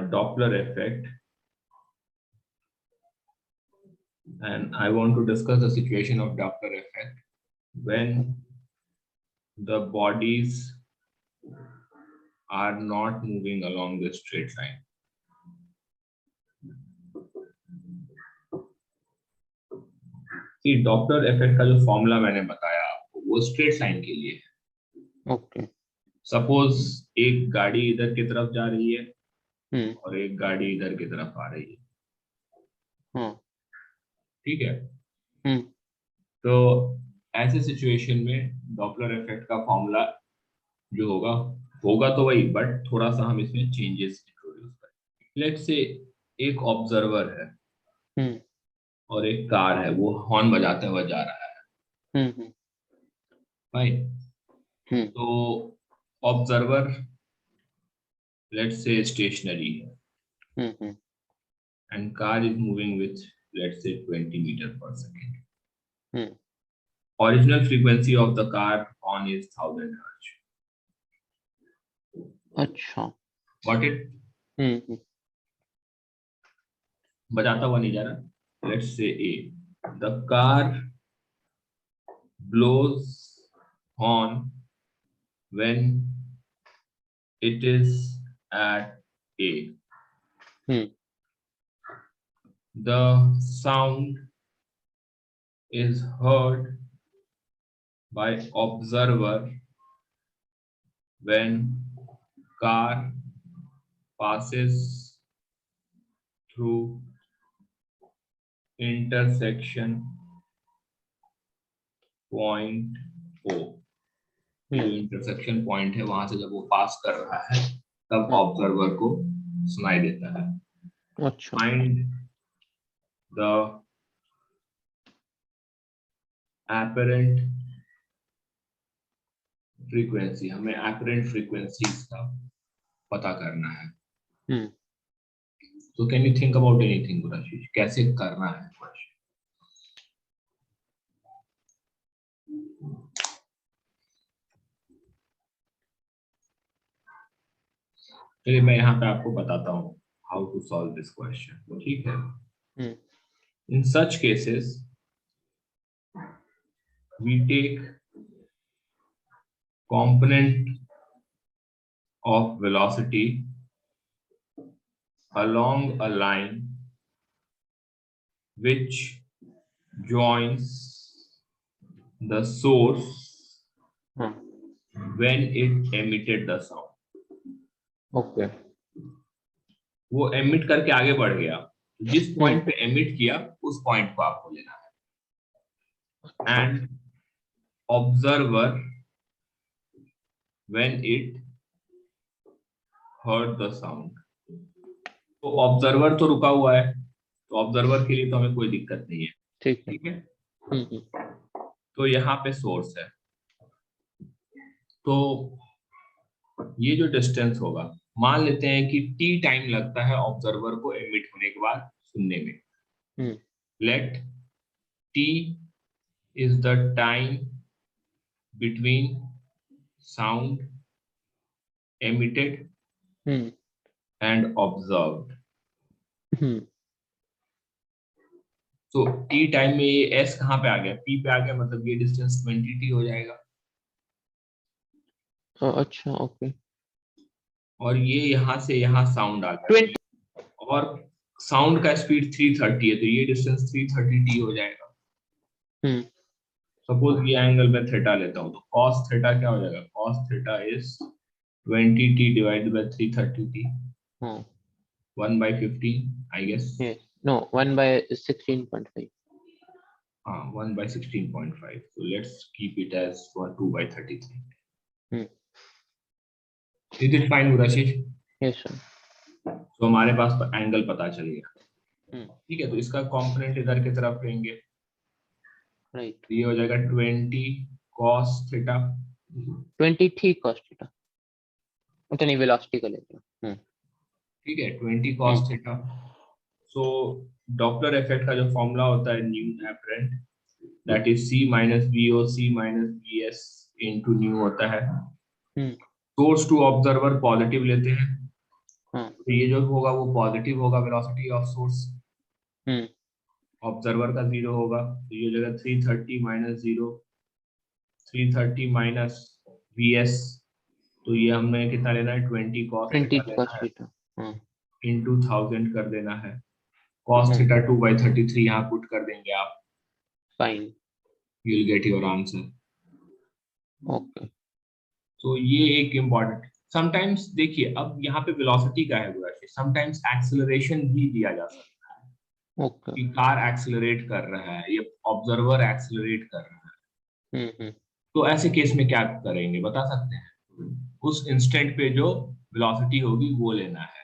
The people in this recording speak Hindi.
Doppler effect, and I want to discuss the situation of Doppler effect when the bodies are not moving along the straight line. See, Doppler effect का जो फॉर्मूला मैंने बताया आपको वो स्ट्रेट लाइन के लिए है. ओके. सपोज एक गाड़ी इधर की तरफ जा रही है हम्म. और एक गाड़ी इधर की तरफ आ रही है. हाँ. ठीक है. हम्म. तो ऐसे सिचुएशन में डॉपलर इफेक्ट का फॉर्मूला जो होगा तो वही, बट थोड़ा सा हम इसमें चेंजेस इंट्रोड्यूस करें. लेट्स से एक ऑब्जर्वर है और एक कार है, वो हॉर्न बजाते हुए जा रहा है. भाई, तो ऑब्जर्वर लेट्स से स्टेशनरी है and car is moving with let's say 20 meters per second. Original frequency of the car on is 1000 hertz. अच्छा. Got it? बजाता हुआ नहीं जा रहा. Let's say A. The car blows horn when it is at A. The sound is heard by observer when car passes through intersection point O. जो इंटरसेक्शन पॉइंट है वहां से जब वो पास कर रहा है तब ऑब्जर्वर को सुनाई देता है. अच्छा. Find the apparent frequency. हमें apparent फ्रीक्वेंसीज का पता करना है. तो can you think about anything Gurashish, कैसे करना है? चलिए मैं यहाँ पे आपको बताता हूँ how to solve this question. ठीक है. In such cases we take component of velocity along a line which joins the source when it emitted the sound. Okay. वो emit करके आगे बढ़ गया. जिस पॉइंट पे emit किया उस पॉइंट को आपको लेना है. And observer when it heard the sound. तो ऑब्जर्वर तो रुका हुआ है, तो ऑब्जर्वर के लिए तो हमें कोई दिक्कत नहीं है. ठीक है. तो यहाँ पे सोर्स है, तो ये जो डिस्टेंस होगा, मान लेते हैं कि t टाइम लगता है ऑब्जर्वर को एमिट होने के बाद सुनने में. Let t is the time between sound emitted and observed. So t time में ये s कहाँ पे आ गया? p पे आ गया, मतलब ये डिस्टेंस 20t हो जाएगा. अच्छा. ओके. और ये यहाँ से यहाँ साउंड आ गया और साउंड का स्पीड 330 है, तो ये डिस्टेंस 330t हो जाएगा. सपोज ये एंगल मैं थीटा लेता हूँ, तो cos थीटा क्या हो जाएगा? cos theta is 20t divided by 330t. 1/15 I guess. No, 1/16.5. 1/16.5. So let's keep it as 2/33. Is it fine, Rashish? Yes, sir. तो हमारे पास एंगल पता चल गया. ठीक है. तो इसका कंपोनेंट इधर की तरफ लेंगे. राइट. ये हो जाएगा 20 cos थीटा. 20 ठीक cos थीटा. उतनी वेलोसिटी को लेकर. ठीक है. 20 cos थीटा. सो डॉपलर इफेक्ट का जो फॉर्मूला होता है new apparent, that is c minus vo c minus vs into new होता है. सोर्स टू ऑब्जर्वर पॉजिटिव लेते हैं हाँ। तो ये जो होगा वो पॉजिटिव होगा, वेलोसिटी ऑफ सोर्स, ऑब्जर्वर का 0 होगा, तो ये जगह 330 माइनस 0, 330 माइनस वीएस, तो ये हमें कितना लेना है, 20 cos 20 थीटा लेना cos है, थीटा। हाँ। इंटू 1000 कर देना है, cos हाँ। थीटा 2/33 यहाँ पुट कर देंगे आप, fine. You will get your answer. Okay. तो ये एक इम्पॉर्टेंट, समटाइम्स देखिए अब यहाँ पे वेलोसिटी का है गुरुजी, समटाइम्स एक्सेलरेशन भी दिया जा सकता है ओके। कि कार एक्सेलरेट कर रहा है, ये ऑब्जर्वर एक्सेलरेट कर रहा है, हम्म। तो ऐसे केस में क्या करेंगे बता सकते हैं? उस इंस्टेंट पे जो वेलोसिटी होगी वो लेना है।